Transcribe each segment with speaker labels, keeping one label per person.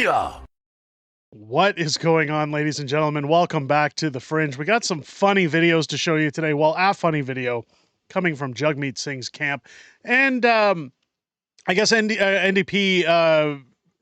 Speaker 1: media.
Speaker 2: What is going on, ladies and gentlemen? Welcome back to The Fringe. We got some funny videos to show you today. Well, a funny video coming from Jagmeet Singh's camp. And I guess NDP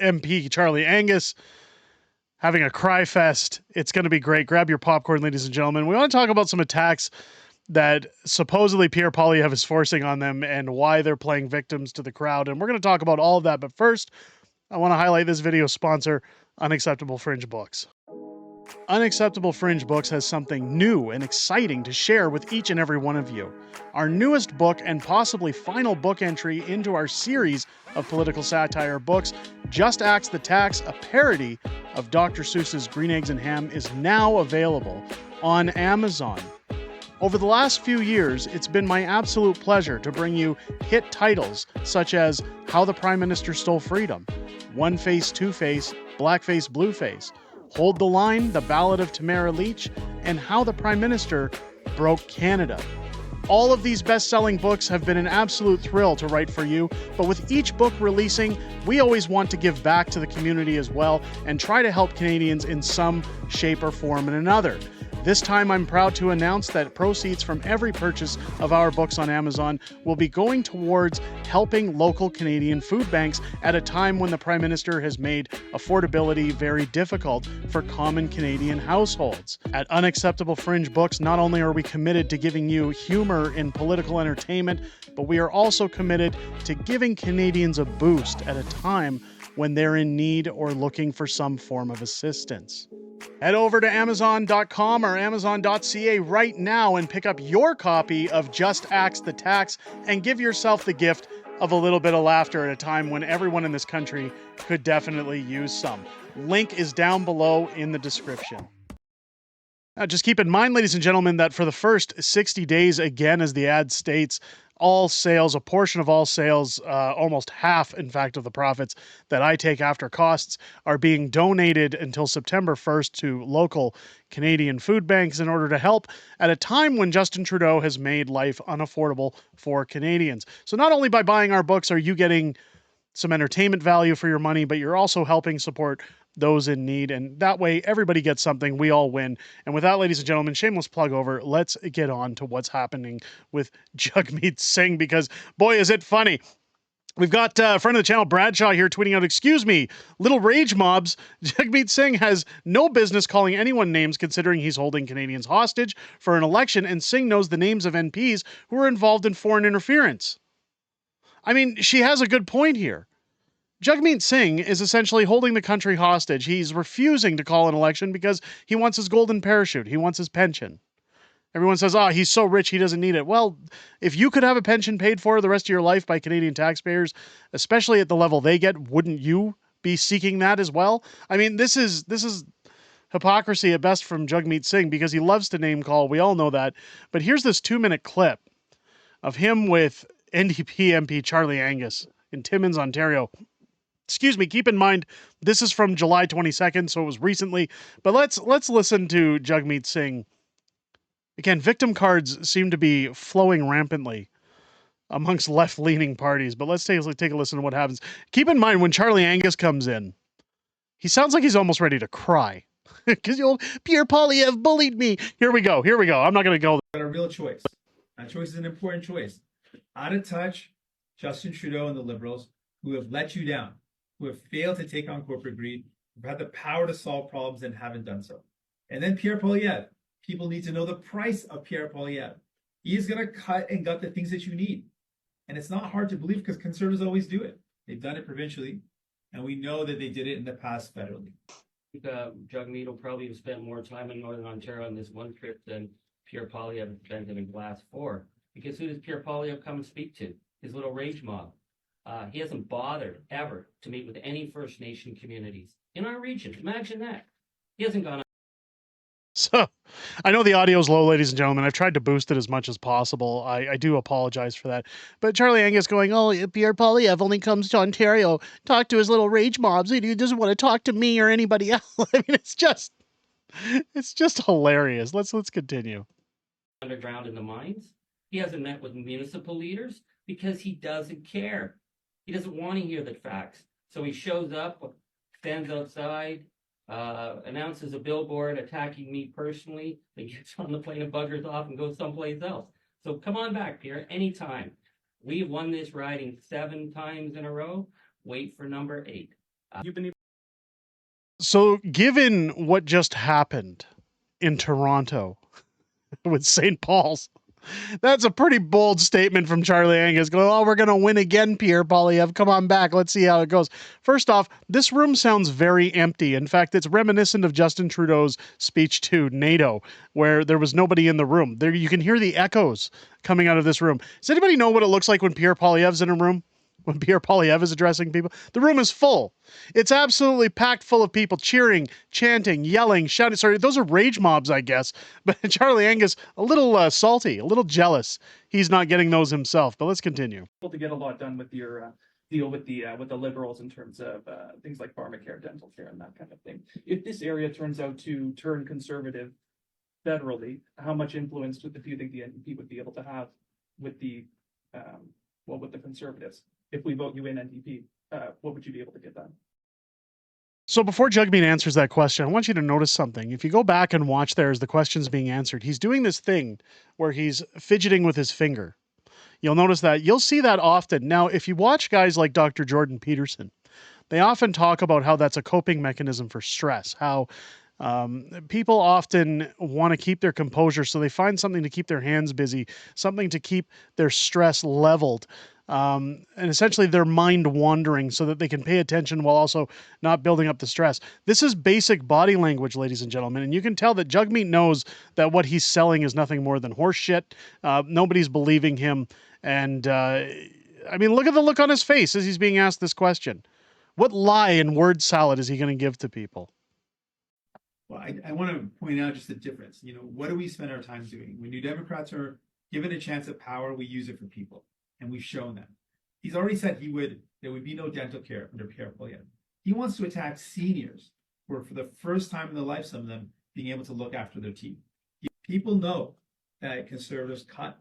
Speaker 2: MP Charlie Angus having a cry fest. It's going to be great. Grab your popcorn, ladies and gentlemen. We want to talk about some attacks that supposedly Pierre Poilievre is forcing on them and why they're playing victims to the crowd. And we're going to talk about all of that. But first, I want to highlight this video sponsor, Unacceptable Fringe Books. Unacceptable Fringe Books has something new and exciting to share with each and every one of you. Our newest book and possibly final book entry into our series of political satire books, Just Axe the Tax, a parody of Dr. Seuss's Green Eggs and Ham, is now available on Amazon. Over the last few years, it's been my absolute pleasure to bring you hit titles such as How the Prime Minister Stole Freedom, One Face, Two Face, Blackface, Blueface, Hold the Line, The Ballad of Tamara Leach, and How the Prime Minister Broke Canada. All of these best-selling books have been an absolute thrill to write for you, but with each book releasing, we always want to give back to the community as well and try to help Canadians in some shape or form and another. This time, I'm proud to announce that proceeds from every purchase of our books on Amazon will be going towards helping local Canadian food banks at a time when the Prime Minister has made affordability very difficult for common Canadian households. At Unacceptable Fringe Books, not only are we committed to giving you humor in political entertainment, but we are also committed to giving Canadians a boost at a time when they're in need or looking for some form of assistance. Head over to Amazon.com or Amazon.ca right now and pick up your copy of Just Axe the Tax and give yourself the gift of a little bit of laughter at a time when everyone in this country could definitely use some. Link is down below in the description. Now, just keep in mind, ladies and gentlemen, that for the first 60 days, again, as the ad states, all sales, a portion of all sales, almost half, in fact, of the profits that I take after costs are being donated until September 1st to local Canadian food banks in order to help at a time when Justin Trudeau has made life unaffordable for Canadians. So not only by buying our books are you getting some entertainment value for your money, but you're also helping support those in need, and that way everybody gets something, we all win. And with that, ladies and gentlemen, shameless plug over, let's get on to what's happening with Jagmeet Singh, because boy is it funny. We've got friend of the channel Bradshaw here tweeting out, "Excuse me, little rage mobs, Jagmeet Singh has no business calling anyone names considering he's holding Canadians hostage for an election, and Singh knows the names of NPs who are involved in foreign interference." I mean, she has a good point here. Jagmeet Singh is essentially holding the country hostage. He's refusing to call an election because he wants his golden parachute. He wants his pension. Everyone says, oh, he's so rich, he doesn't need it. Well, if you could have a pension paid for the rest of your life by Canadian taxpayers, especially at the level they get, wouldn't you be seeking that as well? I mean, this is hypocrisy at best from Jagmeet Singh because he loves to name call. We all know that. But here's this 2-minute clip of him with NDP MP Charlie Angus in Timmins, Ontario. Excuse me, keep in mind, this is from July 22nd, so it was recently. But let's listen to Jagmeet Singh. Again, victim cards seem to be flowing rampantly amongst left-leaning parties, but let's take a listen to what happens. Keep in mind, when Charlie Angus comes in, he sounds like he's almost ready to cry. Because Pierre Poilievre bullied me. Here we go. I'm not going to go.
Speaker 3: But a real choice. That choice is an important choice. Out of touch, Justin Trudeau and the Liberals, who have let you down, who have failed to take on corporate greed, who've had the power to solve problems and haven't done so. And then Pierre Poilievre. People need to know the price of Pierre Poilievre. He is going to cut and gut the things that you need. And it's not hard to believe because Conservatives always do it. They've done it provincially, and we know that they did it in the past federally.
Speaker 4: Jagmeet will probably have spent more time in Northern Ontario on this one trip than Pierre Poilievre spent in Glass 4. Because who does Pierre Poilievre come and speak to? His little rage mob. He hasn't bothered ever to meet with any First Nation communities in our region. Imagine that. He hasn't gone.
Speaker 2: So, I know the audio is low, ladies and gentlemen. I've tried to boost it as much as possible. I do apologize for that. But Charlie Angus going, oh, Pierre Poilievre only comes to Ontario, talk to his little rage mobs. He doesn't want to talk to me or anybody else. I mean, it's just hilarious. Let's continue.
Speaker 4: Underground in the mines. He hasn't met with municipal leaders because he doesn't care. He doesn't want to hear the facts. So he shows up stands outside, announces a billboard attacking me personally, then gets on the plane and buggers off and goes someplace else. So come on back, Pierre, anytime. We won this riding 7 times in a row. Wait for number 8.
Speaker 1: You've been
Speaker 2: So, given what just happened in Toronto with St. Paul's, that's a pretty bold statement from Charlie Angus. Going, oh, we're going to win again, Pierre Poilievre. Come on back. Let's see how it goes. First off, this room sounds very empty. In fact, it's reminiscent of Justin Trudeau's speech to NATO, where there was nobody in the room. There, you can hear the echoes coming out of this room. Does anybody know what it looks like when Pierre Poilievre's in a room? When Pierre Poilievre is addressing people? The room is full. It's absolutely packed full of people cheering, chanting, yelling, shouting. Sorry, those are rage mobs, I guess. But Charlie Angus, a little salty, a little jealous. He's not getting those himself. But let's continue.
Speaker 1: able to get a lot done with your deal with the Liberals in terms of things like pharmacare, dental care, and that kind of thing. If this area turns out to turn conservative federally, how much influence do you think the NDP would be able to have with the with the Conservatives? If we vote you in NDP, what would you be able to get done?
Speaker 2: So before Jagmeet answers that question, I want you to notice something. If you go back and watch there as the question's being answered, he's doing this thing where he's fidgeting with his finger. You'll notice that. You'll see that often. Now, if you watch guys like Dr. Jordan Peterson, they often talk about how that's a coping mechanism for stress, how people often want to keep their composure, so they find something to keep their hands busy, something to keep their stress leveled. And essentially their mind wandering so that they can pay attention while also not building up the stress. This is basic body language, ladies and gentlemen, and you can tell that Jagmeet knows that what he's selling is nothing more than horse shit. Nobody's believing him, and I mean, look at the look on his face as he's being asked this question. What lie and word salad is he going to give to people?
Speaker 3: Well, I want to point out just the difference. You know, what do we spend our time doing? When New Democrats are given a chance at power, we use it for people. And we've shown that. He's already said there would be no dental care under Pierre Poilievre. He wants to attack seniors who are, for the first time in their life, some of them, being able to look after their teeth. People know that Conservatives cut.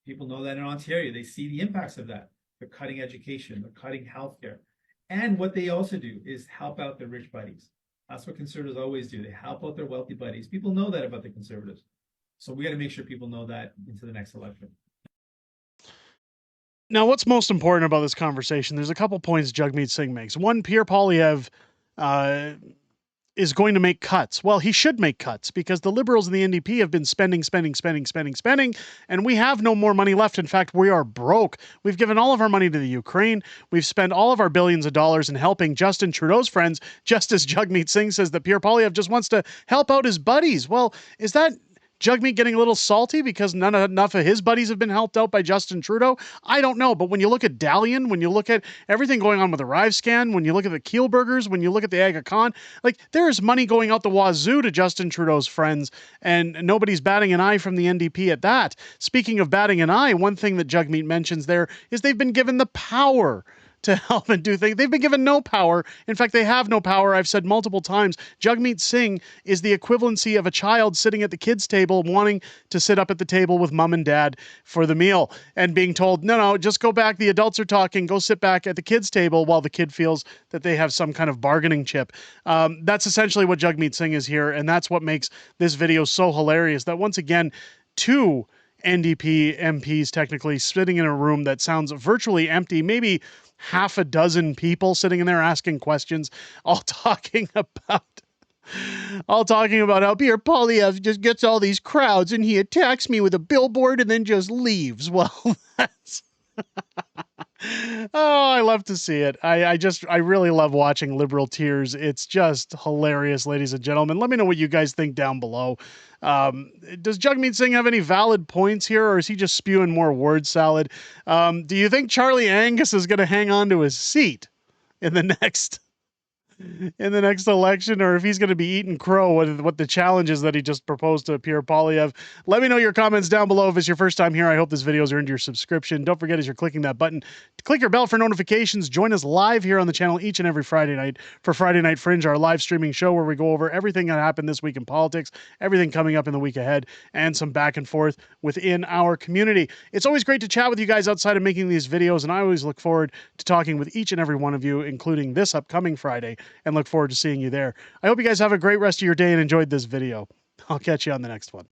Speaker 3: People know that in Ontario, they see the impacts of that. They're cutting education, they're cutting healthcare. And what they also do is help out their rich buddies. That's what Conservatives always do. They help out their wealthy buddies. People know that about the Conservatives. So we got to make sure people know that into the next election.
Speaker 2: Now, what's most important about this conversation, there's a couple points Jagmeet Singh makes. One, Pierre Poilievre is going to make cuts. Well, he should make cuts because the Liberals and the NDP have been spending, and we have no more money left. In fact, we are broke. We've given all of our money to the Ukraine. We've spent all of our billions of dollars in helping Justin Trudeau's friends, just as Jagmeet Singh says that Pierre Poilievre just wants to help out his buddies. Well, is that Jagmeet getting a little salty because enough of his buddies have been helped out by Justin Trudeau? I don't know. But when you look at Dalian, when you look at everything going on with the Arrivescan, when you look at the Kielburgers, when you look at the Aga Khan, like there's money going out the wazoo to Justin Trudeau's friends, and nobody's batting an eye from the NDP at that. Speaking of batting an eye, one thing that Jagmeet mentions there is they've been given the power to help and do things. They've been given no power. In fact, they have no power. I've said multiple times, Jagmeet Singh is the equivalency of a child sitting at the kids' table wanting to sit up at the table with mom and dad for the meal and being told, no, just go back. The adults are talking. Go sit back at the kids' table while the kid feels that they have some kind of bargaining chip. That's essentially what Jagmeet Singh is here. And that's what makes this video so hilarious that once again, two NDP MPs technically sitting in a room that sounds virtually empty, maybe half a dozen people sitting in there asking questions, all talking about how Pierre Poilievre just gets all these crowds and he attacks me with a billboard and then just leaves. Well, that's oh, I love to see it. I really love watching Liberal tears. It's just hilarious, ladies and gentlemen. Let me know what you guys think down below. Does Jagmeet Singh have any valid points here, or is he just spewing more word salad? Do you think Charlie Angus is going to hang on to his seat in the next election, or if he's going to be eating crow with what the challenge is that he just proposed to Pierre Poilievre? Let me know your comments down below. If it's your first time here, I hope this video has earned your subscription. Don't forget, as you're clicking that button, to click your bell for notifications. Join us live here on the channel each and every Friday night for Friday Night Fringe, our live streaming show where we go over everything that happened this week in politics, everything coming up in the week ahead, and some back and forth within our community. It's always great to chat with you guys outside of making these videos, and I always look forward to talking with each and every one of you, including this upcoming Friday and look forward to seeing you there. I hope you guys have a great rest of your day and enjoyed this video. I'll catch you on the next one.